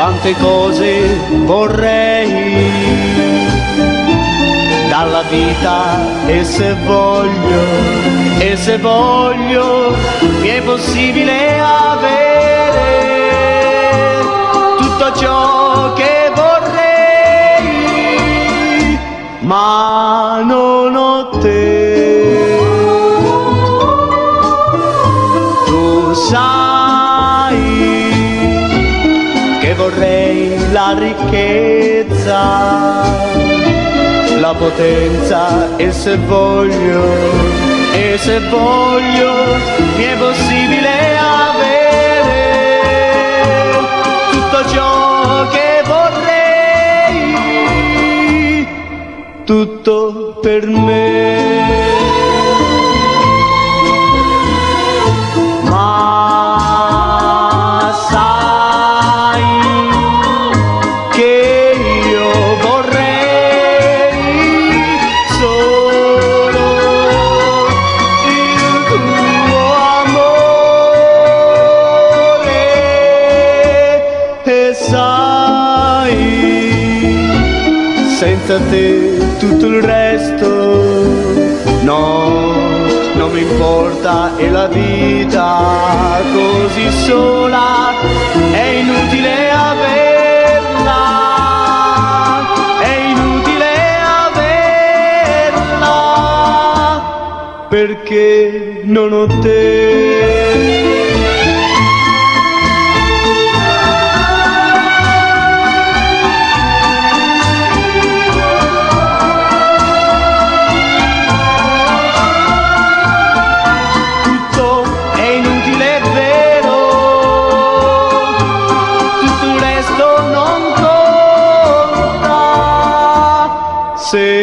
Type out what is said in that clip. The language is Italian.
quante cose vorrei dalla vita, e se voglio, mi è possibile avere tutto ciò che vorrei, ma non ho te. Tu sai che vorrei la ricchezza, la potenza, e se voglio, mi è possibile avere tutto ciò che vorrei, tutto per me. Ma sai che io vorrei solo il tuo amore, e sai, senza te tutto il resto no, non mi importa, e la vita così sola è inutile averla, è inutile averla, perché non ho te. Se